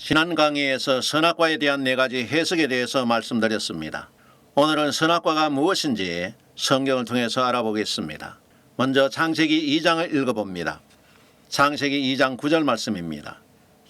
지난 강의에서 선악과에 대한 4가지 해석에 대해서 말씀드렸습니다. 오늘은 선악과가 무엇인지 성경을 통해서 알아보겠습니다. 먼저 창세기 2장을 읽어봅니다. 창세기 2장 9절 말씀입니다.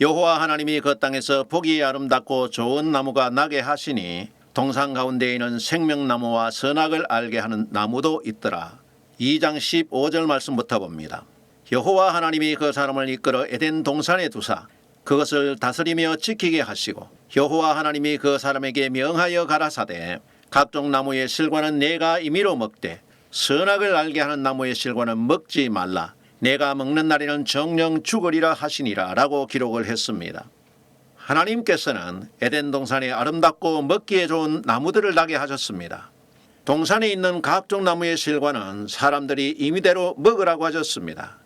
여호와 하나님이 그 땅에서 보기 아름답고 좋은 나무가 나게 하시니 동산 가운데에는 생명나무와 선악을 알게 하는 나무도 있더라. 2장 15절 말씀부터 봅니다. 여호와 하나님이 그 사람을 이끌어 에덴 동산에 두사 그것을 다스리며 지키게 하시고 여호와 하나님이 그 사람에게 명하여 가라사대 각종 나무의 실과는 내가 임의로 먹되 선악을 알게 하는 나무의 실과는 먹지 말라. 내가 먹는 날에는 정령 죽으리라 하시니라 라고 기록을 했습니다. 하나님께서는 에덴 동산에 아름답고 먹기에 좋은 나무들을 나게 하셨습니다. 동산에 있는 각종 나무의 실과는 사람들이 임의대로 먹으라고 하셨습니다.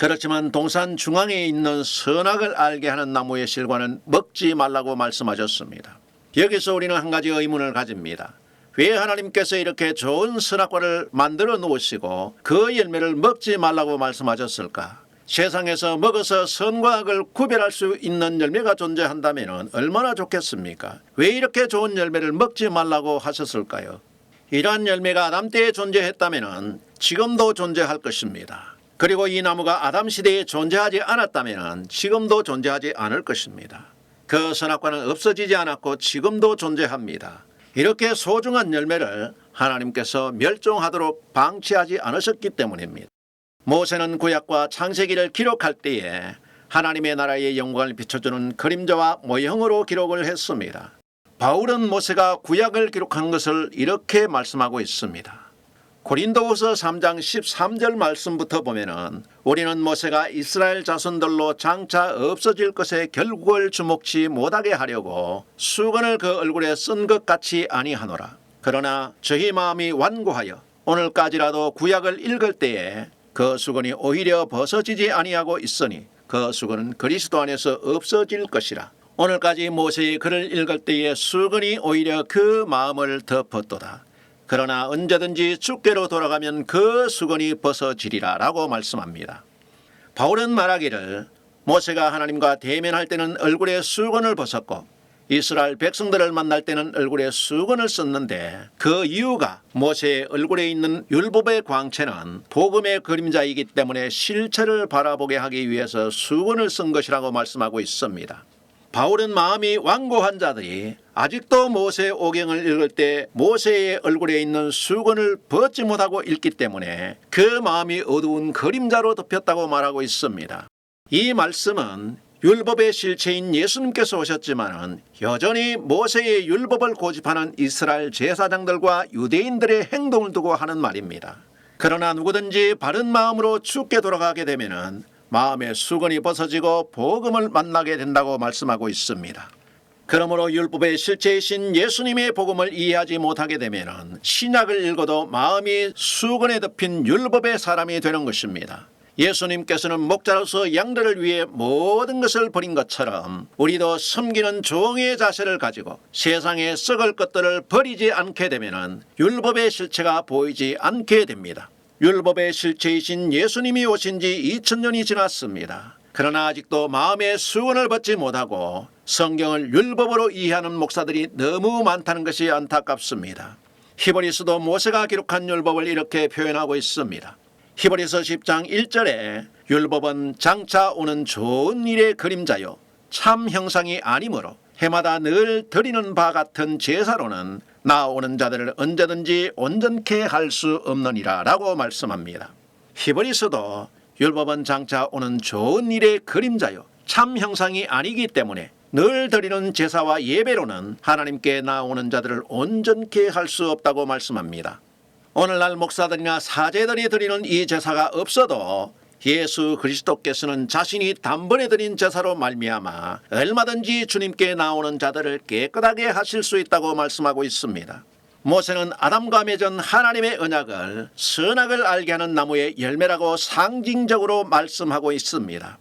그렇지만 동산 중앙에 있는 선악을 알게 하는 나무의 실과는 먹지 말라고 말씀하셨습니다. 여기서 우리는 한 가지 의문을 가집니다. 왜 하나님께서 이렇게 좋은 선악과를 만들어 놓으시고 그 열매를 먹지 말라고 말씀하셨을까? 세상에서 먹어서 선과 악을 구별할 수 있는 열매가 존재한다면 얼마나 좋겠습니까? 왜 이렇게 좋은 열매를 먹지 말라고 하셨을까요? 이러한 열매가 아담 때에 존재했다면 지금도 존재할 것입니다. 그리고 이 나무가 아담 시대에 존재하지 않았다면 지금도 존재하지 않을 것입니다. 그 선악과는 없어지지 않았고 지금도 존재합니다. 이렇게 소중한 열매를 하나님께서 멸종하도록 방치하지 않으셨기 때문입니다. 모세는 구약과 창세기를 기록할 때에 하나님의 나라의 영광을 비춰주는 그림자와 모형으로 기록을 했습니다. 바울은 모세가 구약을 기록한 것을 이렇게 말씀하고 있습니다. 고린도후서 3장 13절 말씀부터 보면은 우리는 모세가 이스라엘 자손들로 장차 없어질 것의 결국을 주목치 못하게 하려고 수건을 그 얼굴에 쓴 것 같이 아니하노라. 그러나 저희 마음이 완고하여 오늘까지라도 구약을 읽을 때에 그 수건이 오히려 벗어지지 아니하고 있으니 그 수건은 그리스도 안에서 없어질 것이라. 오늘까지 모세의 글을 읽을 때에 수건이 오히려 그 마음을 덮었도다. 그러나 언제든지 주께로 돌아가면 그 수건이 벗어지리라 라고 말씀합니다. 바울은 말하기를 모세가 하나님과 대면할 때는 얼굴에 수건을 벗었고 이스라엘 백성들을 만날 때는 얼굴에 수건을 썼는데 그 이유가 모세의 얼굴에 있는 율법의 광채는 복음의 그림자이기 때문에 실체를 바라보게 하기 위해서 수건을 쓴 것이라고 말씀하고 있습니다. 바울은 마음이 완고한 자들이 아직도 모세 오경을 읽을 때 모세의 얼굴에 있는 수건을 벗지 못하고 읽기 때문에 그 마음이 어두운 그림자로 덮였다고 말하고 있습니다. 이 말씀은 율법의 실체인 예수님께서 오셨지만 여전히 모세의 율법을 고집하는 이스라엘 제사장들과 유대인들의 행동을 두고 하는 말입니다. 그러나 누구든지 바른 마음으로 주께 돌아가게 되면 마음의 수건이 벗어지고 복음을 만나게 된다고 말씀하고 있습니다. 그러므로 율법의 실체이신 예수님의 복음을 이해하지 못하게 되면 신약을 읽어도 마음이 수건에 덮인 율법의 사람이 되는 것입니다. 예수님께서는 목자로서 양들을 위해 모든 것을 버린 것처럼 우리도 섬기는 종의 자세를 가지고 세상에 썩을 것들을 버리지 않게 되면 율법의 실체가 보이지 않게 됩니다. 율법의 실체이신 예수님이 오신 지 2000년이 지났습니다. 그러나 아직도 마음의 수건을 벗지 못하고 성경을 율법으로 이해하는 목사들이 너무 많다는 것이 안타깝습니다. 히브리서도 모세가 기록한 율법을 이렇게 표현하고 있습니다. 히브리서 10장 1절에 율법은 장차 오는 좋은 일의 그림자요 참 형상이 아니므로 해마다 늘 드리는 바 같은 제사로는 나오는 자들을 언제든지 온전케 할 수 없느니라 라고 말씀합니다. 히브리서도 율법은 장차 오는 좋은 일의 그림자요 참 형상이 아니기 때문에 늘 드리는 제사와 예배로는 하나님께 나오는 자들을 온전케 할 수 없다고 말씀합니다. 오늘날 목사들이나 사제들이 드리는 이 제사가 없어도 예수 그리스도께서는 자신이 단번에 드린 제사로 말미암아 얼마든지 주님께 나오는 자들을 깨끗하게 하실 수 있다고 말씀하고 있습니다. 모세는 아담과 맺은 하나님의 언약을 선악을 알게 하는 나무의 열매라고 상징적으로 말씀하고 있습니다.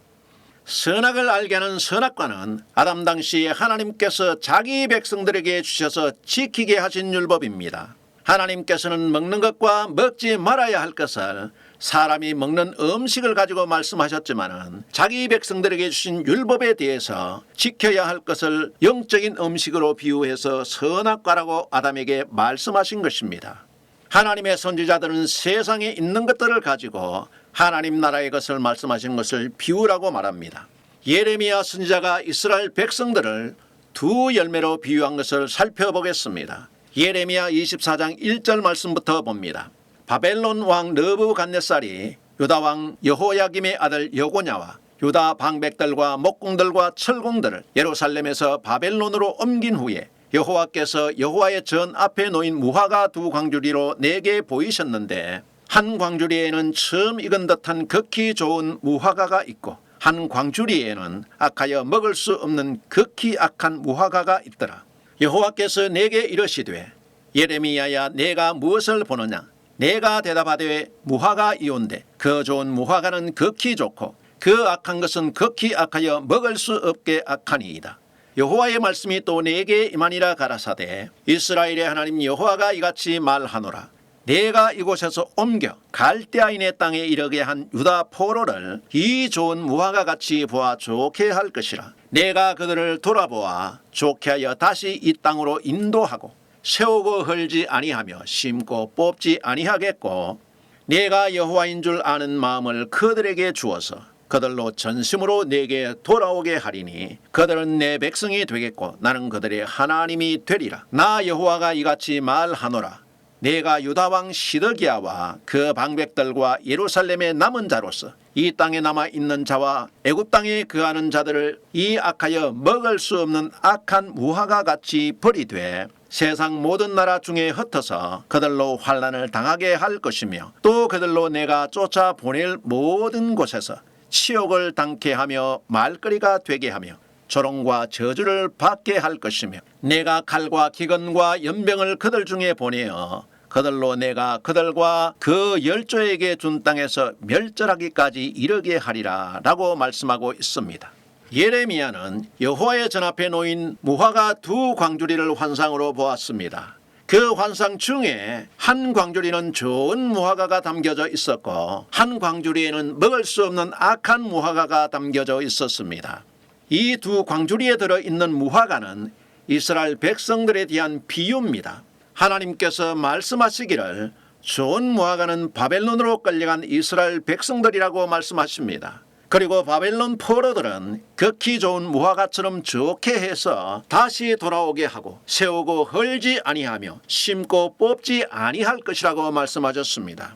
선악을 알게 하는 선악과는 아담 당시에 하나님께서 자기 백성들에게 주셔서 지키게 하신 율법입니다. 하나님께서는 먹는 것과 먹지 말아야 할 것을 사람이 먹는 음식을 가지고 말씀하셨지만은 자기 백성들에게 주신 율법에 대해서 지켜야 할 것을 영적인 음식으로 비유해서 선악과라고 아담에게 말씀하신 것입니다. 하나님의 선지자들은 세상에 있는 것들을 가지고 하나님 나라의 것을 말씀하신 것을 비유라고 말합니다. 예레미야 선지자가 이스라엘 백성들을 두 열매로 비유한 것을 살펴보겠습니다. 예레미야 24장 1절 말씀부터 봅니다. 바벨론 왕 느부갓네살이 유다 왕 여호야김의 아들 여고냐와 유다 방백들과 목공들과 철공들을 예루살렘에서 바벨론으로 옮긴 후에 여호와께서 여호와의 전 앞에 놓인 무화과 두 광주리로 내게 보이셨는데 한 광주리에는 처음 익은 듯한 극히 좋은 무화과가 있고 한 광주리에는 악하여 먹을 수 없는 극히 악한 무화과가 있더라. 여호와께서 내게 이르시되 예레미야야 내가 무엇을 보느냐. 내가 대답하되 무화과이온데 그 좋은 무화과는 극히 좋고 그 악한 것은 극히 악하여 먹을 수 없게 악하니이다. 여호와의 말씀이 또 내게 임하니라 가라사대 이스라엘의 하나님 여호와가 이같이 말하노라. 내가 이곳에서 옮겨 갈대아인의 땅에 이르게 한 유다 포로를 이 좋은 무화과 같이 보아 좋게 할 것이라. 내가 그들을 돌아보아 좋게 하여 다시 이 땅으로 인도하고 세우고 헐지 아니하며 심고 뽑지 아니하겠고 내가 여호와인 줄 아는 마음을 그들에게 주어서 그들로 전심으로 내게 돌아오게 하리니 그들은 내 백성이 되겠고 나는 그들의 하나님이 되리라. 나 여호와가 이같이 말하노라. 내가 유다왕 시드기야와 그 방백들과 예루살렘의 남은 자로서 이 땅에 남아있는 자와 애굽 땅에 거하는 자들을 이 악하여 먹을 수 없는 악한 무화과 같이 버리되 세상 모든 나라 중에 흩어서 그들로 환난을 당하게 할 것이며 또 그들로 내가 쫓아 보낼 모든 곳에서 치욕을 당케 하며 말거리가 되게 하며 조롱과 저주를 받게 할 것이며 내가 칼과 기근과 연병을 그들 중에 보내어 그들로 내가 그들과 그 열조에게 준 땅에서 멸절하기까지 이르게 하리라 라고 말씀하고 있습니다. 예레미야는 여호와의 전 앞에 놓인 무화과 두 광주리를 환상으로 보았습니다. 그 환상 중에 한 광주리는 좋은 무화과가 담겨져 있었고 한 광주리에는 먹을 수 없는 악한 무화과가 담겨져 있었습니다. 이 두 광주리에 들어있는 무화과는 이스라엘 백성들에 대한 비유입니다. 하나님께서 말씀하시기를 좋은 무화과는 바벨론으로 끌려간 이스라엘 백성들이라고 말씀하십니다. 그리고 바벨론 포로들은 극히 좋은 무화과처럼 좋게 해서 다시 돌아오게 하고 세우고 헐지 아니하며 심고 뽑지 아니할 것이라고 말씀하셨습니다.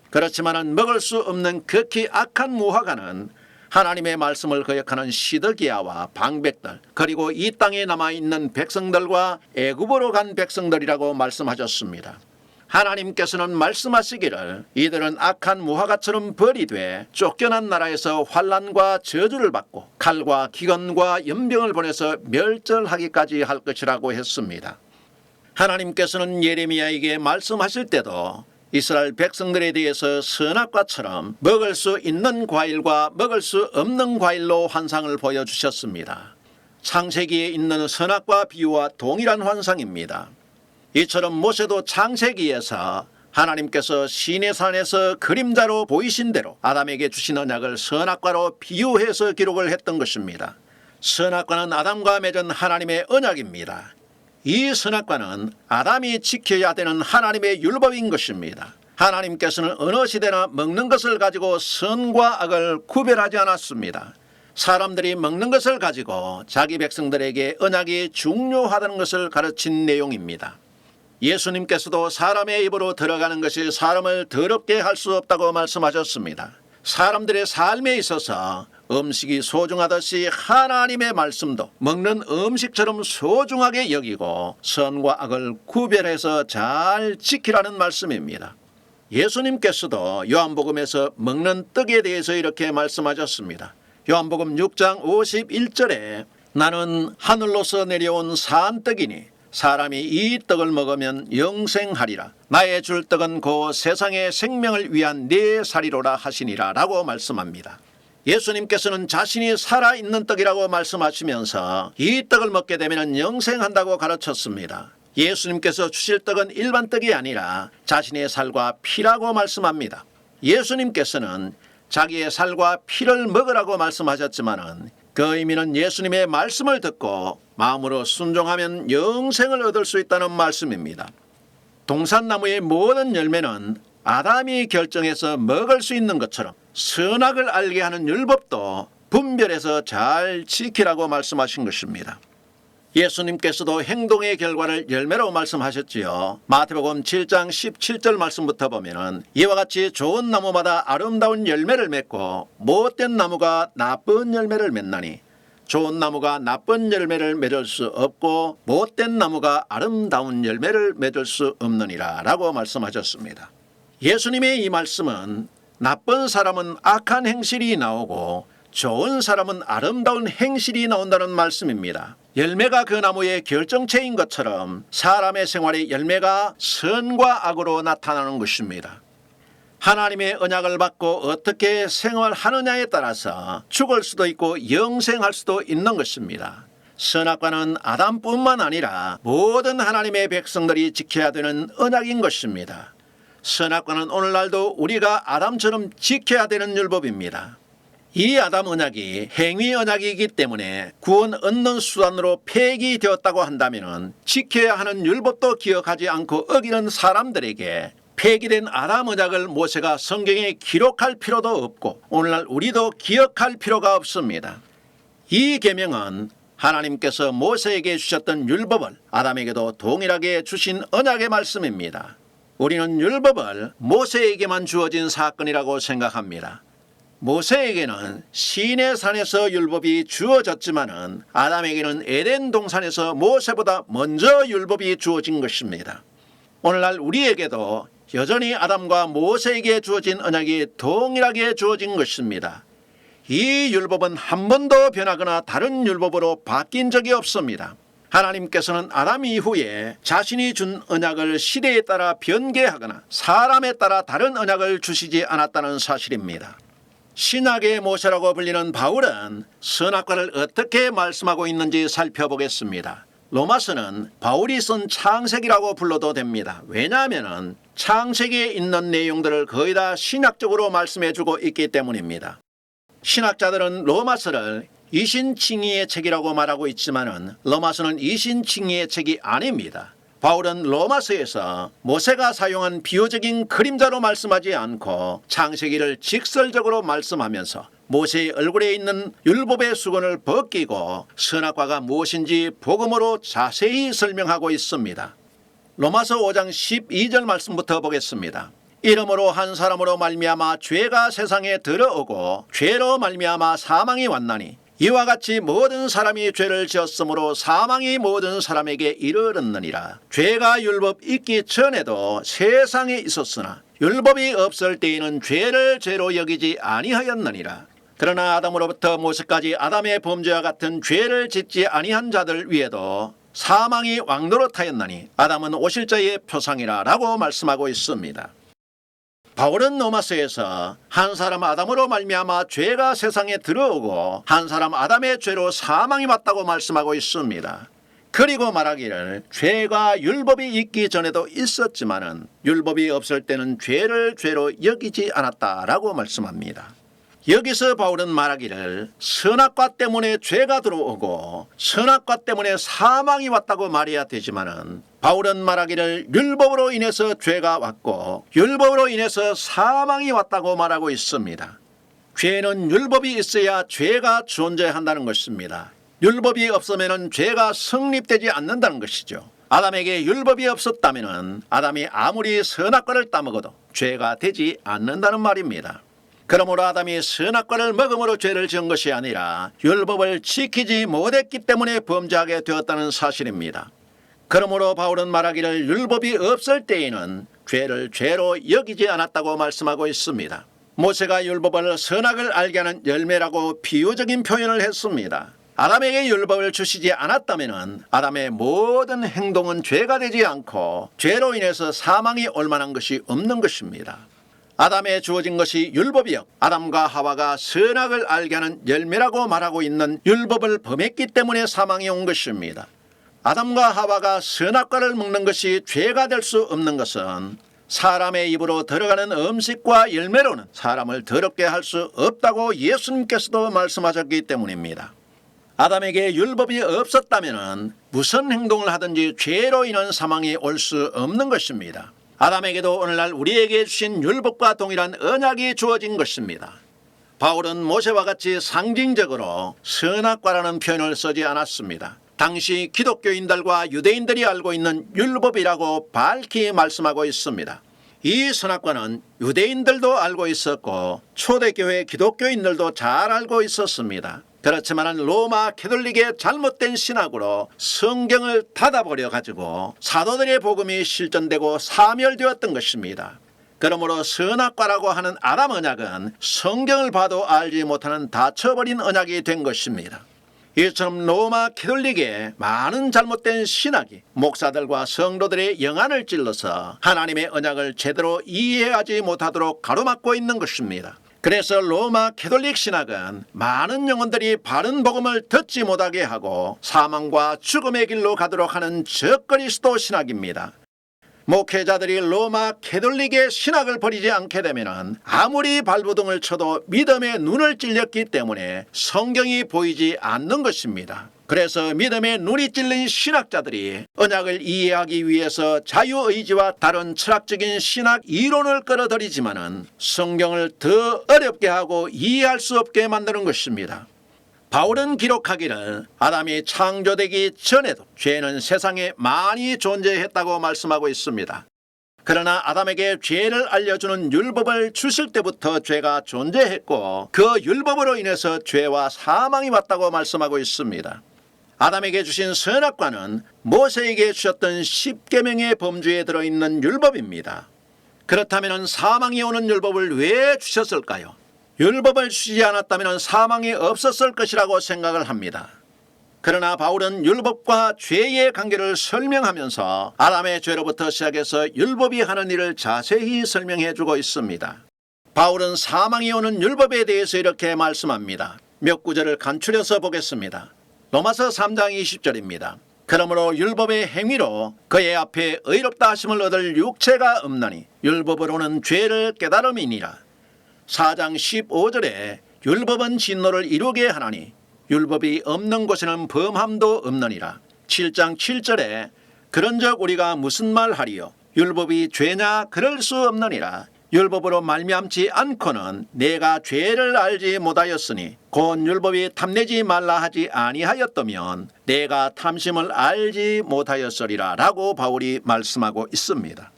그렇지만 먹을 수 없는 극히 악한 무화과는 하나님의 말씀을 거역하는 시드기야와 방백들 그리고 이 땅에 남아있는 백성들과 애굽으로 간 백성들이라고 말씀하셨습니다. 하나님께서는 말씀하시기를 이들은 악한 무화과처럼 버리되 쫓겨난 나라에서 환난과 저주를 받고 칼과 기근과 연병을 보내서 멸절하기까지 할 것이라고 했습니다. 하나님께서는 예레미야에게 말씀하실 때도 이스라엘 백성들에 대해서 선악과처럼 먹을 수 있는 과일과 먹을 수 없는 과일로 환상을 보여주셨습니다. 창세기에 있는 선악과 비유와 동일한 환상입니다. 이처럼 모세도 창세기에서 하나님께서 시내산에서 그림자로 보이신 대로 아담에게 주신 언약을 선악과로 비유해서 기록을 했던 것입니다. 선악과는 아담과 맺은 하나님의 언약입니다. 이 선악과는 아담이 지켜야 되는 하나님의 율법인 것입니다. 하나님께서는 어느 시대나 먹는 것을 가지고 선과 악을 구별하지 않았습니다. 사람들이 먹는 것을 가지고 자기 백성들에게 언약이 중요하다는 것을 가르친 내용입니다. 예수님께서도 사람의 입으로 들어가는 것이 사람을 더럽게 할 수 없다고 말씀하셨습니다. 사람들의 삶에 있어서 음식이 소중하듯이 하나님의 말씀도 먹는 음식처럼 소중하게 여기고 선과 악을 구별해서 잘 지키라는 말씀입니다. 예수님께서도 요한복음에서 먹는 떡에 대해서 이렇게 말씀하셨습니다. 요한복음 6장 51절에 나는 하늘로서 내려온 산 떡이니 사람이 이 떡을 먹으면 영생하리라. 나의 줄 떡은 그 세상의 생명을 위한 내 살이로라 하시니라 라고 말씀합니다. 예수님께서는 자신이 살아있는 떡이라고 말씀하시면서 이 떡을 먹게 되면 영생한다고 가르쳤습니다. 예수님께서 주실 떡은 일반 떡이 아니라 자신의 살과 피라고 말씀합니다. 예수님께서는 자기의 살과 피를 먹으라고 말씀하셨지만은 그 의미는 예수님의 말씀을 듣고 마음으로 순종하면 영생을 얻을 수 있다는 말씀입니다. 동산나무의 모든 열매는 아담이 결정해서 먹을 수 있는 것처럼 선악을 알게 하는 율법도 분별해서 잘 지키라고 말씀하신 것입니다. 예수님께서도 행동의 결과를 열매라고 말씀하셨지요. 마태복음 7장 17절 말씀부터 보면 이와 같이 좋은 나무마다 아름다운 열매를 맺고 못된 나무가 나쁜 열매를 맺나니 좋은 나무가 나쁜 열매를 맺을 수 없고 못된 나무가 아름다운 열매를 맺을 수 없느니라 라고 말씀하셨습니다. 예수님의 이 말씀은 나쁜 사람은 악한 행실이 나오고 좋은 사람은 아름다운 행실이 나온다는 말씀입니다. 열매가 그 나무의 결정체인 것처럼 사람의 생활의 열매가 선과 악으로 나타나는 것입니다. 하나님의 언약을 받고 어떻게 생활하느냐에 따라서 죽을 수도 있고 영생할 수도 있는 것입니다. 선악과는 아담뿐만 아니라 모든 하나님의 백성들이 지켜야 되는 언약인 것입니다. 선악과는 오늘날도 우리가 아담처럼 지켜야 되는 율법입니다. 이 아담 언약이 행위 언약이기 때문에 구원 얻는 수단으로 폐기되었다고 한다면 지켜야 하는 율법도 기억하지 않고 어기는 사람들에게 폐기된 아담 언약을 모세가 성경에 기록할 필요도 없고 오늘날 우리도 기억할 필요가 없습니다. 이 계명은 하나님께서 모세에게 주셨던 율법을 아담에게도 동일하게 주신 언약의 말씀입니다. 우리는 율법을 모세에게만 주어진 사건이라고 생각합니다. 모세에게는 시내산에서 율법이 주어졌지만은 아담에게는 에덴 동산에서 모세보다 먼저 율법이 주어진 것입니다. 오늘날 우리에게도 여전히 아담과 모세에게 주어진 언약이 동일하게 주어진 것입니다. 이 율법은 한 번도 변하거나 다른 율법으로 바뀐 적이 없습니다. 하나님께서는 아담 이후에 자신이 준 언약을 시대에 따라 변개하거나 사람에 따라 다른 언약을 주시지 않았다는 사실입니다. 신약의 모세라고 불리는 바울은 선악과를 어떻게 말씀하고 있는지 살펴보겠습니다. 로마서는 바울이 쓴 창세기라고 불러도 됩니다. 왜냐하면 창세기에 있는 내용들을 거의 다 신학적으로 말씀해주고 있기 때문입니다. 신학자들은 로마서를 이신칭의의 책이라고 말하고 있지만 로마서는 이신칭의의 책이 아닙니다. 바울은 로마서에서 모세가 사용한 비유적인 그림자로 말씀하지 않고 창세기를 직설적으로 말씀하면서 모세의 얼굴에 있는 율법의 수건을 벗기고 선악과가 무엇인지 복음으로 자세히 설명하고 있습니다. 로마서 5장 12절 말씀부터 보겠습니다. 이러므로 한 사람으로 말미암아 죄가 세상에 들어오고 죄로 말미암아 사망이 왔나니 이와 같이 모든 사람이 죄를 지었으므로 사망이 모든 사람에게 이르렀느니라. 죄가 율법 있기 전에도 세상에 있었으나 율법이 없을 때에는 죄를 죄로 여기지 아니하였느니라. 그러나 아담으로부터 모세까지 아담의 범죄와 같은 죄를 짓지 아니한 자들 위에도 사망이 왕노릇하였나니 아담은 오실자의 표상이라 라고 말씀하고 있습니다. 바울은 로마서에서 한 사람 아담으로 말미암아 죄가 세상에 들어오고 한 사람 아담의 죄로 사망이 왔다고 말씀하고 있습니다. 그리고 말하기를 죄가 율법이 있기 전에도 있었지만은 율법이 없을 때는 죄를 죄로 여기지 않았다라고 말씀합니다. 여기서 바울은 말하기를 선악과 때문에 죄가 들어오고 선악과 때문에 사망이 왔다고 말해야 되지만은 바울은 말하기를 율법으로 인해서 죄가 왔고 율법으로 인해서 사망이 왔다고 말하고 있습니다. 죄는 율법이 있어야 죄가 존재한다는 것입니다. 율법이 없으면 죄가 성립되지 않는다는 것이죠. 아담에게 율법이 없었다면 아담이 아무리 선악과를 따먹어도 죄가 되지 않는다는 말입니다. 그러므로 아담이 선악과를 먹음으로 죄를 지은 것이 아니라 율법을 지키지 못했기 때문에 범죄하게 되었다는 사실입니다. 그러므로 바울은 말하기를 율법이 없을 때에는 죄를 죄로 여기지 않았다고 말씀하고 있습니다. 모세가 율법을 선악을 알게 하는 열매라고 비유적인 표현을 했습니다. 아담에게 율법을 주시지 않았다면 아담의 모든 행동은 죄가 되지 않고 죄로 인해서 사망이 올 만한 것이 없는 것입니다. 아담에 주어진 것이 율법이요 아담과 하와가 선악을 알게 하는 열매라고 말하고 있는 율법을 범했기 때문에 사망이 온 것입니다. 아담과 하와가 선악과를 먹는 것이 죄가 될 수 없는 것은 사람의 입으로 들어가는 음식과 열매로는 사람을 더럽게 할 수 없다고 예수님께서도 말씀하셨기 때문입니다. 아담에게 율법이 없었다면 무슨 행동을 하든지 죄로 인한 사망이 올 수 없는 것입니다. 아담에게도 오늘날 우리에게 주신 율법과 동일한 언약이 주어진 것입니다. 바울은 모세와 같이 상징적으로 선악과라는 표현을 쓰지 않았습니다. 당시 기독교인들과 유대인들이 알고 있는 율법이라고 밝히 말씀하고 있습니다. 이 선악과는 유대인들도 알고 있었고 초대교회 기독교인들도 잘 알고 있었습니다. 그렇지만 로마 캐톨릭의 잘못된 신학으로 성경을 닫아버려 가지고 사도들의 복음이 실전되고 사멸되었던 것입니다. 그러므로 선악과라고 하는 아담 언약은 성경을 봐도 알지 못하는 닫혀버린 언약이 된 것입니다. 이처럼 로마 캐톨릭의 많은 잘못된 신학이 목사들과 성도들의 영안을 찔러서 하나님의 언약을 제대로 이해하지 못하도록 가로막고 있는 것입니다. 그래서 로마 캐톨릭 신학은 많은 영혼들이 바른 복음을 듣지 못하게 하고 사망과 죽음의 길로 가도록 하는 적그리스도 신학입니다. 목회자들이 로마 캐톨릭의 신학을 버리지 않게 되면 아무리 발부둥을 쳐도 믿음의 눈을 찔렸기 때문에 성경이 보이지 않는 것입니다. 그래서 믿음의 눈이 찔린 신학자들이 언약을 이해하기 위해서 자유의지와 다른 철학적인 신학 이론을 끌어들이지만 성경을 더 어렵게 하고 이해할 수 없게 만드는 것입니다. 바울은 기록하기를 아담이 창조되기 전에도 죄는 세상에 많이 존재했다고 말씀하고 있습니다. 그러나 아담에게 죄를 알려주는 율법을 주실 때부터 죄가 존재했고 그 율법으로 인해서 죄와 사망이 왔다고 말씀하고 있습니다. 아담에게 주신 선악과는 모세에게 주셨던 십계명의 범주에 들어있는 율법입니다. 그렇다면 사망이 오는 율법을 왜 주셨을까요? 율법을 주지 않았다면 사망이 없었을 것이라고 생각을 합니다. 그러나 바울은 율법과 죄의 관계를 설명하면서 아담의 죄로부터 시작해서 율법이 하는 일을 자세히 설명해 주고 있습니다. 바울은 사망이 오는 율법에 대해서 이렇게 말씀합니다. 몇 구절을 간추려서 보겠습니다. 로마서 3장 20절입니다. 그러므로 율법의 행위로 그의 앞에 의롭다 하심을 얻을 육체가 없나니 율법으로는 죄를 깨달음이니라. 4장 15절에 율법은 진노를 이루게 하나니 율법이 없는 곳에는 범함도 없느니라. 7장 7절에 그런즉 우리가 무슨 말하리요 율법이 죄냐 그럴 수 없느니라. 율법으로 말미암지 않고는 내가 죄를 알지 못하였으니 곧 율법이 탐내지 말라 하지 아니하였다면 내가 탐심을 알지 못하였으리라 라고 바울이 말씀하고 있습니다.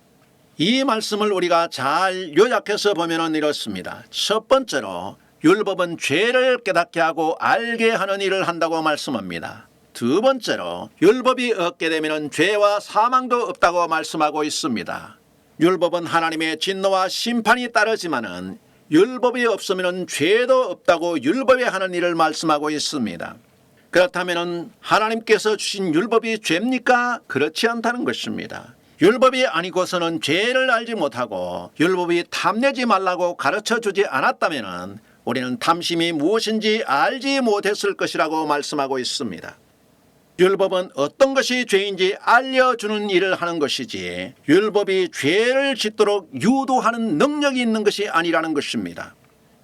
이 말씀을 우리가 잘 요약해서 보면 이렇습니다. 첫 번째로 율법은 죄를 깨닫게 하고 알게 하는 일을 한다고 말씀합니다. 두 번째로 율법이 없게 되면 죄와 사망도 없다고 말씀하고 있습니다. 율법은 하나님의 진노와 심판이 따르지만은 율법이 없으면 죄도 없다고 율법에 하는 일을 말씀하고 있습니다. 그렇다면 하나님께서 주신 율법이 죄입니까? 그렇지 않다는 것입니다. 율법이 아니고서는 죄를 알지 못하고 율법이 탐내지 말라고 가르쳐 주지 않았다면 우리는 탐심이 무엇인지 알지 못했을 것이라고 말씀하고 있습니다. 율법은 어떤 것이 죄인지 알려주는 일을 하는 것이지 율법이 죄를 짓도록 유도하는 능력이 있는 것이 아니라는 것입니다.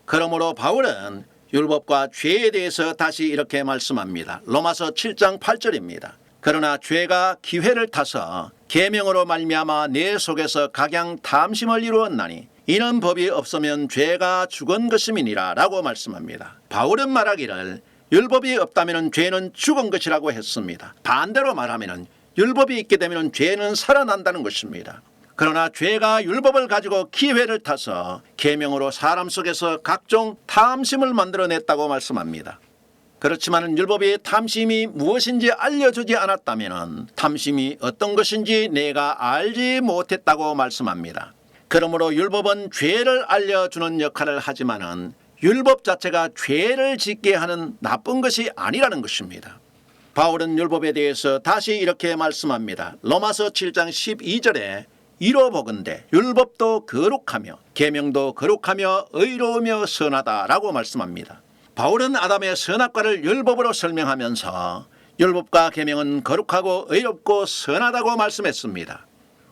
그러므로 바울은 율법과 죄에 대해서 다시 이렇게 말씀합니다. 로마서 7장 8절입니다. 그러나 죄가 기회를 타서 계명으로 말미암아 내 속에서 각양 탐심을 이루었나니 이는 법이 없으면 죄가 죽은 것임이니라 라고 말씀합니다. 바울은 말하기를 율법이 없다면 죄는 죽은 것이라고 했습니다. 반대로 말하면 율법이 있게 되면 죄는 살아난다는 것입니다. 그러나 죄가 율법을 가지고 기회를 타서 계명으로 사람 속에서 각종 탐심을 만들어냈다고 말씀합니다. 그렇지만 율법의 탐심이 무엇인지 알려주지 않았다면 탐심이 어떤 것인지 내가 알지 못했다고 말씀합니다. 그러므로 율법은 죄를 알려주는 역할을 하지만은 율법 자체가 죄를 짓게 하는 나쁜 것이 아니라는 것입니다. 바울은 율법에 대해서 다시 이렇게 말씀합니다. 로마서 7장 12절에 이로 보건대 율법도 거룩하며 계명도 거룩하며 의로우며 선하다라고 말씀합니다. 바울은 아담의 선악과를 율법으로 설명하면서 율법과 계명은 거룩하고 의롭고 선하다고 말씀했습니다.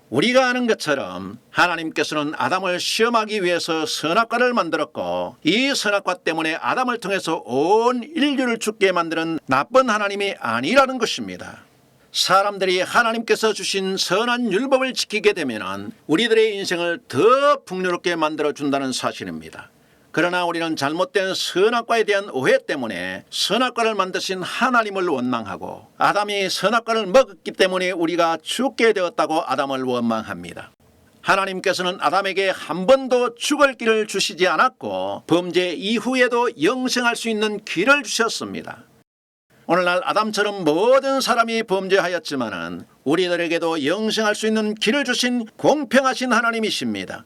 우리가 아는 것처럼 하나님께서는 아담을 시험하기 위해서 선악과를 만들었고, 이 선악과 때문에 아담을 통해서 온 인류를 죽게 만드는 나쁜 하나님이 아니라는 것입니다. 사람들이 하나님께서 주신 선한 율법을 지키게 되면 우리들의 인생을 더 풍요롭게 만들어준다는 사실입니다. 그러나 우리는 잘못된 선악과에 대한 오해 때문에 선악과를 만드신 하나님을 원망하고, 아담이 선악과를 먹었기 때문에 우리가 죽게 되었다고 아담을 원망합니다. 하나님께서는 아담에게 한 번도 죽을 길을 주시지 않았고, 범죄 이후에도 영생할 수 있는 길을 주셨습니다. 오늘날 아담처럼 모든 사람이 범죄하였지만 우리들에게도 영생할 수 있는 길을 주신 공평하신 하나님이십니다.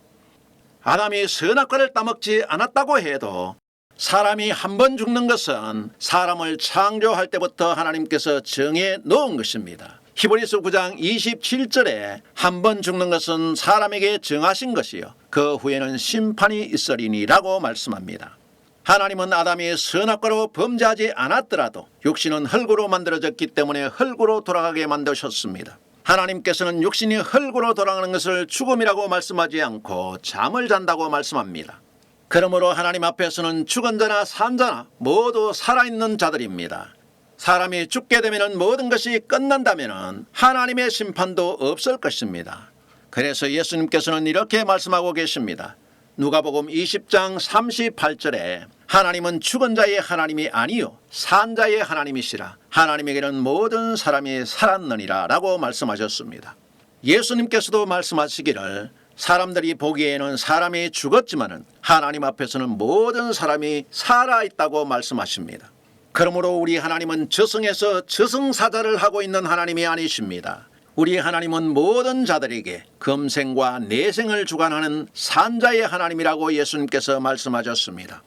아담이 선악과를 따먹지 않았다고 해도 사람이 한 번 죽는 것은 사람을 창조할 때부터 하나님께서 정해 놓은 것입니다. 히브리서 9장 27절에 한 번 죽는 것은 사람에게 정하신 것이요 그 후에는 심판이 있으리니라고 말씀합니다. 하나님은 아담이 선악과로 범죄하지 않았더라도 육신은 흙으로 만들어졌기 때문에 흙으로 돌아가게 만드셨습니다. 하나님께서는 육신이 흙으로 돌아가는 것을 죽음이라고 말씀하지 않고 잠을 잔다고 말씀합니다. 그러므로 하나님 앞에서는 죽은 자나 산 자나 모두 살아있는 자들입니다. 사람이 죽게 되면 모든 것이 끝난다면 하나님의 심판도 없을 것입니다. 그래서 예수님께서는 이렇게 말씀하고 계십니다. 누가복음 20장 38절에 하나님은 죽은 자의 하나님이 아니요 산 자의 하나님이시라. 하나님에게는 모든 사람이 살았느니라 라고 말씀하셨습니다. 예수님께서도 말씀하시기를 사람들이 보기에는 사람이 죽었지만 하나님 앞에서는 모든 사람이 살아있다고 말씀하십니다. 그러므로 우리 하나님은 저승에서 저승사자를 하고 있는 하나님이 아니십니다. 우리 하나님은 모든 자들에게 금생과 내생을 주관하는 산자의 하나님이라고 예수님께서 말씀하셨습니다.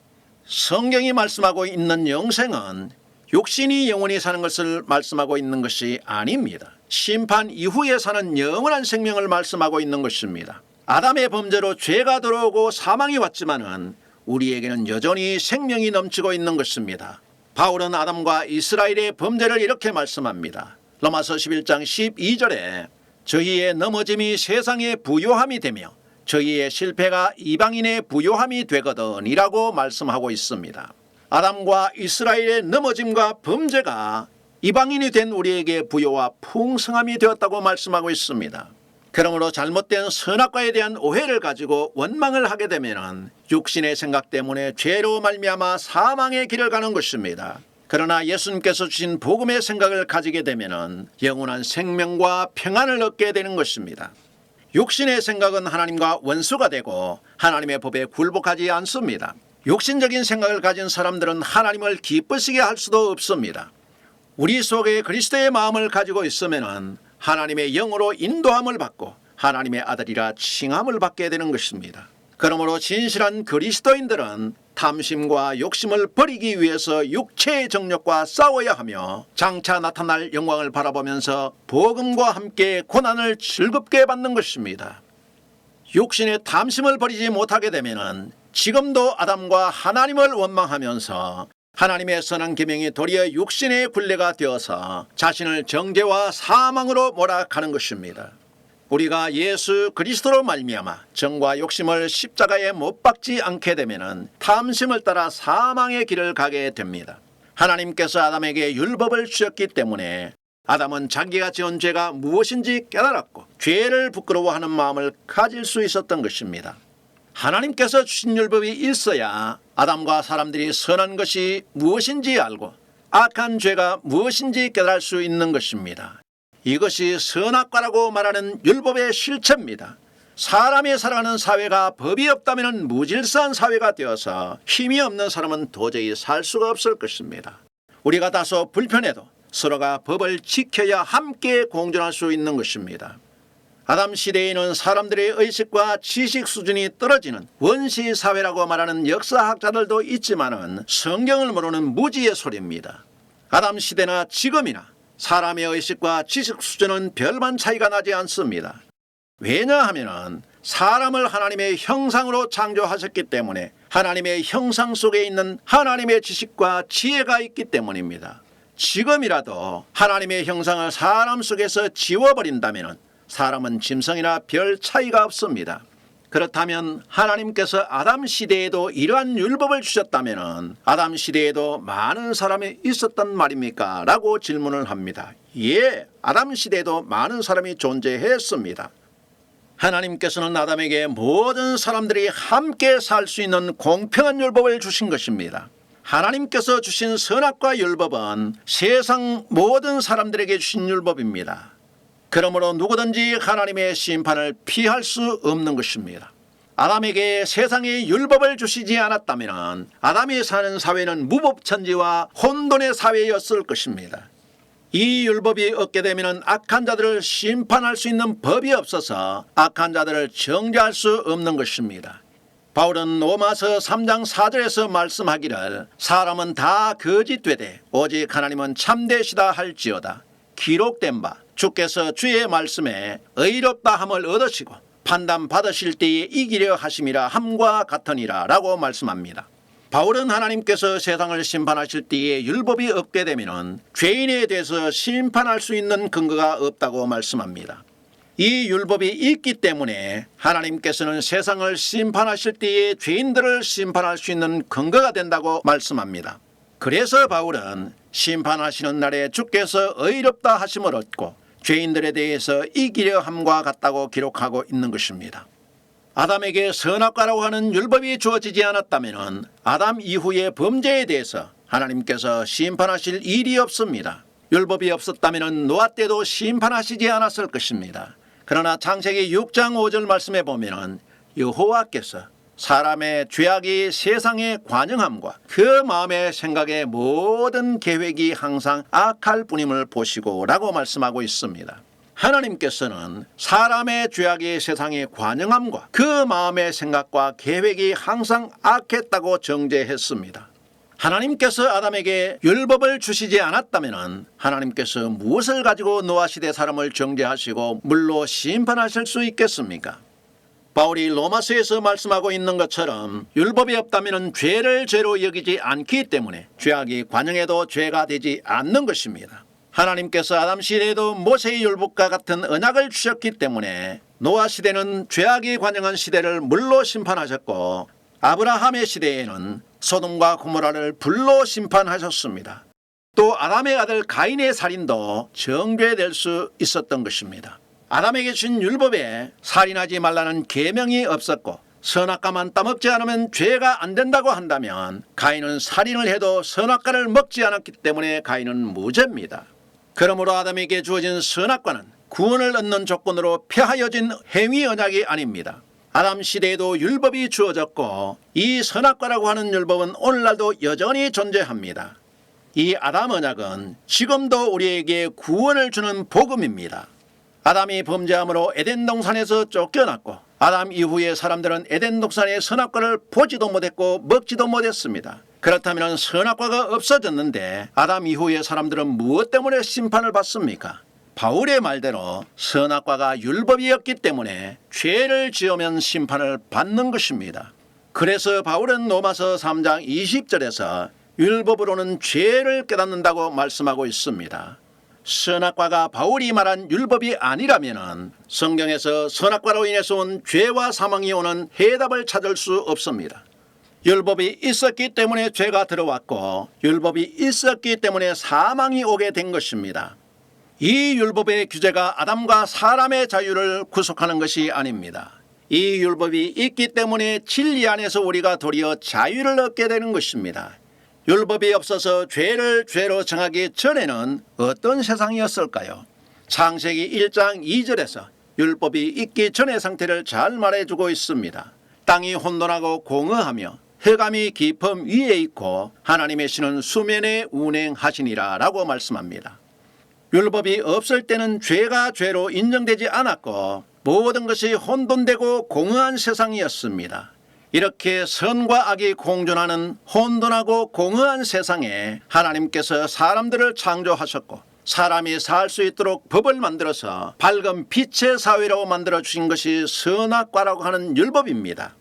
성경이 말씀하고 있는 영생은 육신이 영원히 사는 것을 말씀하고 있는 것이 아닙니다. 심판 이후에 사는 영원한 생명을 말씀하고 있는 것입니다. 아담의 범죄로 죄가 들어오고 사망이 왔지만은 우리에게는 여전히 생명이 넘치고 있는 것입니다. 바울은 아담과 이스라엘의 범죄를 이렇게 말씀합니다. 로마서 11장 12절에 저희의 넘어짐이 세상의 부요함이 되며 저희의 실패가 이방인의 부요함이 되거든 이라고 말씀하고 있습니다. 아담과 이스라엘의 넘어짐과 범죄가 이방인이 된 우리에게 부요와 풍성함이 되었다고 말씀하고 있습니다. 그러므로 잘못된 선악과에 대한 오해를 가지고 원망을 하게 되면 육신의 생각 때문에 죄로 말미암아 사망의 길을 가는 것입니다. 그러나 예수님께서 주신 복음의 생각을 가지게 되면 영원한 생명과 평안을 얻게 되는 것입니다. 육신의 생각은 하나님과 원수가 되고 하나님의 법에 굴복하지 않습니다. 육신적인 생각을 가진 사람들은 하나님을 기쁘시게 할 수도 없습니다. 우리 속에 그리스도의 마음을 가지고 있으면 하나님의 영으로 인도함을 받고 하나님의 아들이라 칭함을 받게 되는 것입니다. 그러므로 진실한 그리스도인들은 탐심과 욕심을 버리기 위해서 육체의 정욕과 싸워야 하며 장차 나타날 영광을 바라보면서 복음과 함께 고난을 즐겁게 받는 것입니다. 육신의 탐심을 버리지 못하게 되면 지금도 아담과 하나님을 원망하면서 하나님의 선한 계명이 도리어 육신의 굴레가 되어서 자신을 정죄와 사망으로 몰아가는 것입니다. 우리가 예수 그리스도로 말미암아 정과 욕심을 십자가에 못 박지 않게 되면 탐심을 따라 사망의 길을 가게 됩니다. 하나님께서 아담에게 율법을 주셨기 때문에 아담은 자기가 지은 죄가 무엇인지 깨달았고 죄를 부끄러워하는 마음을 가질 수 있었던 것입니다. 하나님께서 주신 율법이 있어야 아담과 사람들이 선한 것이 무엇인지 알고 악한 죄가 무엇인지 깨달을 수 있는 것입니다. 이것이 선악과라고 말하는 율법의 실체입니다. 사람이 살아가는 사회가 법이 없다면 무질서한 사회가 되어서 힘이 없는 사람은 도저히 살 수가 없을 것입니다. 우리가 다소 불편해도 서로가 법을 지켜야 함께 공존할 수 있는 것입니다. 아담 시대에는 사람들의 의식과 지식 수준이 떨어지는 원시 사회라고 말하는 역사학자들도 있지만은 성경을 모르는 무지의 소리입니다. 아담 시대나 지금이나 사람의 의식과 지식 수준은 별반 차이가 나지 않습니다. 왜냐하면 사람을 하나님의 형상으로 창조하셨기 때문에 하나님의 형상 속에 있는 하나님의 지식과 지혜가 있기 때문입니다. 지금이라도 하나님의 형상을 사람 속에서 지워버린다면 사람은 짐승이나 별 차이가 없습니다. 그렇다면 하나님께서 아담 시대에도 이러한 율법을 주셨다면 아담 시대에도 많은 사람이 있었단 말입니까? 라고 질문을 합니다. 예, 아담 시대에도 많은 사람이 존재했습니다. 하나님께서는 아담에게 모든 사람들이 함께 살 수 있는 공평한 율법을 주신 것입니다. 하나님께서 주신 선악과 율법은 세상 모든 사람들에게 주신 율법입니다. 그러므로 누구든지 하나님의 심판을 피할 수 없는 것입니다. 아담에게 세상의 율법을 주시지 않았다면 아담이 사는 사회는 무법천지와 혼돈의 사회였을 것입니다. 이 율법이 없게 되면 악한 자들을 심판할 수 있는 법이 없어서 악한 자들을 정죄할 수 없는 것입니다. 바울은 로마서 3장 4절에서 말씀하기를 사람은 다 거짓되되 오직 하나님은 참되시다 할지어다. 기록된 바 주께서 주의 말씀에 의롭다 함을 얻으시고 판단받으실 때에 이기려 하심이라 함과 같으니라 라고 말씀합니다. 바울은 하나님께서 세상을 심판하실 때에 율법이 없게 되면 죄인에 대해서 심판할 수 있는 근거가 없다고 말씀합니다. 이 율법이 있기 때문에 하나님께서는 세상을 심판하실 때에 죄인들을 심판할 수 있는 근거가 된다고 말씀합니다. 그래서 바울은 심판하시는 날에 주께서 의롭다 하심을 얻고 죄인들에 대해서 이기려 함과 같다고 기록하고 있는 것입니다. 아담에게 선악과라고 하는 율법이 주어지지 않았다면 아담 이후의 범죄에 대해서 하나님께서 심판하실 일이 없습니다. 율법이 없었다면 노아 때도 심판하시지 않았을 것입니다. 그러나 창세기 6장 5절 말씀에 보면 여호와께서 사람의 죄악이 세상에 관영함과 그 마음의 생각의 모든 계획이 항상 악할 뿐임을 보시고 라고 말씀하고 있습니다. 하나님께서는 사람의 죄악이 세상에 관영함과 그 마음의 생각과 계획이 항상 악했다고 정죄했습니다. 하나님께서 아담에게 율법을 주시지 않았다면 하나님께서 무엇을 가지고 노아 시대 사람을 정죄하시고 물로 심판하실 수 있겠습니까? 바울이 로마서에서 말씀하고 있는 것처럼 율법이 없다면 죄를 죄로 여기지 않기 때문에 죄악이 관영해도 죄가 되지 않는 것입니다. 하나님께서 아담 시대에도 모세의 율법과 같은 언약을 주셨기 때문에 노아 시대는 죄악이 관영한 시대를 물로 심판하셨고 아브라함의 시대에는 소돔과 고모라를 불로 심판하셨습니다. 또 아담의 아들 가인의 살인도 정죄될 수 있었던 것입니다. 아담에게 주신 율법에 살인하지 말라는 계명이 없었고 선악과만 따먹지 않으면 죄가 안 된다고 한다면 가인은 살인을 해도 선악과를 먹지 않았기 때문에 가인은 무죄입니다. 그러므로 아담에게 주어진 선악과는 구원을 얻는 조건으로 폐하여진 행위 언약이 아닙니다. 아담 시대에도 율법이 주어졌고 이 선악과라고 하는 율법은 오늘날도 여전히 존재합니다. 이 아담 언약은 지금도 우리에게 구원을 주는 복음입니다. 아담이 범죄함으로 에덴 동산에서 쫓겨났고 아담 이후의 사람들은 에덴 동산의 선악과를 보지도 못했고 먹지도 못했습니다. 그렇다면 선악과가 없어졌는데 아담 이후의 사람들은 무엇 때문에 심판을 받습니까? 바울의 말대로 선악과가 율법이었기 때문에 죄를 지으면 심판을 받는 것입니다. 그래서 바울은 로마서 3장 20절에서 율법으로는 죄를 깨닫는다고 말씀하고 있습니다. 선악과가 바울이 말한 율법이 아니라면 성경에서 선악과로 인해서 온 죄와 사망이 오는 해답을 찾을 수 없습니다. 율법이 있었기 때문에 죄가 들어왔고 율법이 있었기 때문에 사망이 오게 된 것입니다. 이 율법의 규제가 아담과 사람의 자유를 구속하는 것이 아닙니다. 이 율법이 있기 때문에 진리 안에서 우리가 도리어 자유를 얻게 되는 것입니다. 율법이 없어서 죄를 죄로 정하기 전에는 어떤 세상이었을까요? 창세기 1장 2절에서 율법이 있기 전의 상태를 잘 말해주고 있습니다. 땅이 혼돈하고 공허하며 흑암이 깊음 위에 있고 하나님의 신은 수면에 운행하시니라 라고 말씀합니다. 율법이 없을 때는 죄가 죄로 인정되지 않았고 모든 것이 혼돈되고 공허한 세상이었습니다. 이렇게 선과 악이 공존하는 혼돈하고 공허한 세상에 하나님께서 사람들을 창조하셨고 사람이 살 수 있도록 법을 만들어서 밝은 빛의 사회로 만들어 주신 것이 선악과라고 하는 율법입니다.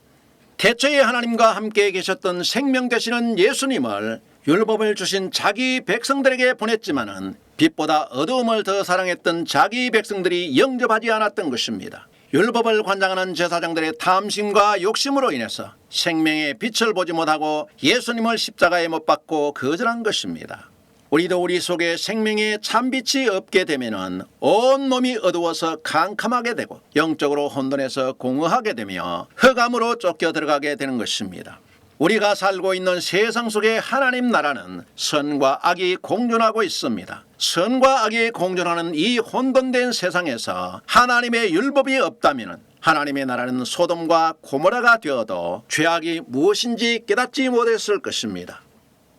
태초에 하나님과 함께 계셨던 생명 되시는 예수님을 율법을 주신 자기 백성들에게 보냈지만은 빛보다 어두움을 더 사랑했던 자기 백성들이 영접하지 않았던 것입니다. 율법을 관장하는 제사장들의 탐심과 욕심으로 인해서 생명의 빛을 보지 못하고 예수님을 십자가에 못 박고 거절한 것입니다. 우리도 우리 속에 생명의 참빛이 없게 되면 온몸이 어두워서 캄캄하게 되고 영적으로 혼돈해서 공허하게 되며 흑암으로 쫓겨 들어가게 되는 것입니다. 우리가 살고 있는 세상 속의 하나님 나라는 선과 악이 공존하고 있습니다. 선과 악이 공존하는 이 혼돈된 세상에서 하나님의 율법이 없다면 하나님의 나라는 소돔과 고모라가 되어도 죄악이 무엇인지 깨닫지 못했을 것입니다.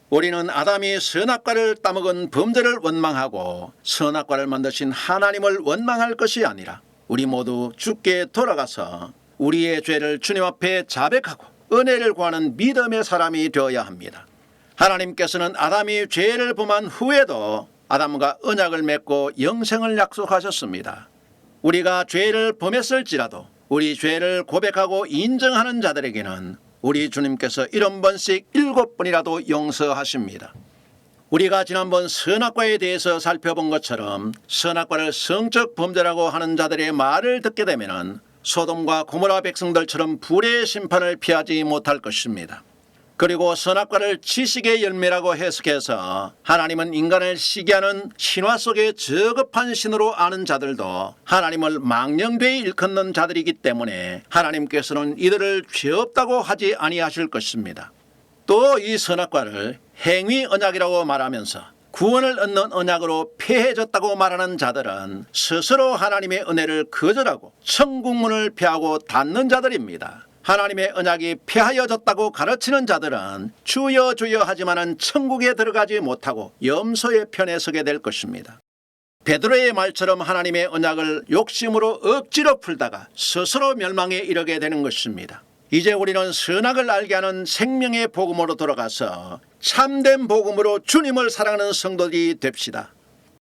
우리는 아담이 선악과를 따먹은 범죄를 원망하고 선악과를 만드신 하나님을 원망할 것이 아니라 우리 모두 주께 돌아가서 우리의 죄를 주님 앞에 자백하고 은혜를 구하는 믿음의 사람이 되어야 합니다. 하나님께서는 아담이 죄를 범한 후에도 아담과 언약을 맺고 영생을 약속하셨습니다. 우리가 죄를 범했을지라도 우리 죄를 고백하고 인정하는 자들에게는 우리 주님께서 70번씩 7번이라도 용서하십니다. 우리가 지난번 선악과에 대해서 살펴본 것처럼 선악과를 성적 범죄라고 하는 자들의 말을 듣게 되면 소돔과 고모라 백성들처럼 불의 심판을 피하지 못할 것입니다. 그리고 선악과를 지식의 열매라고 해석해서 하나님은 인간을 시기하는 신화 속의 저급한 신으로 아는 자들도 하나님을 망령되이 일컫는 자들이기 때문에 하나님께서는 이들을 죄 없다고 하지 아니하실 것입니다. 또 이 선악과를 행위 언약이라고 말하면서 구원을 얻는 언약으로 폐해졌다고 말하는 자들은 스스로 하나님의 은혜를 거절하고 천국문을 피하고 닫는 자들입니다. 하나님의 언약이 폐하여졌다고 가르치는 자들은 주여 주여 하지만은 천국에 들어가지 못하고 염소의 편에 서게 될 것입니다. 베드로의 말처럼 하나님의 언약을 욕심으로 억지로 풀다가 스스로 멸망에 이르게 되는 것입니다. 이제 우리는 선악을 알게 하는 생명의 복음으로 돌아가서 참된 복음으로 주님을 사랑하는 성도들이 됩시다.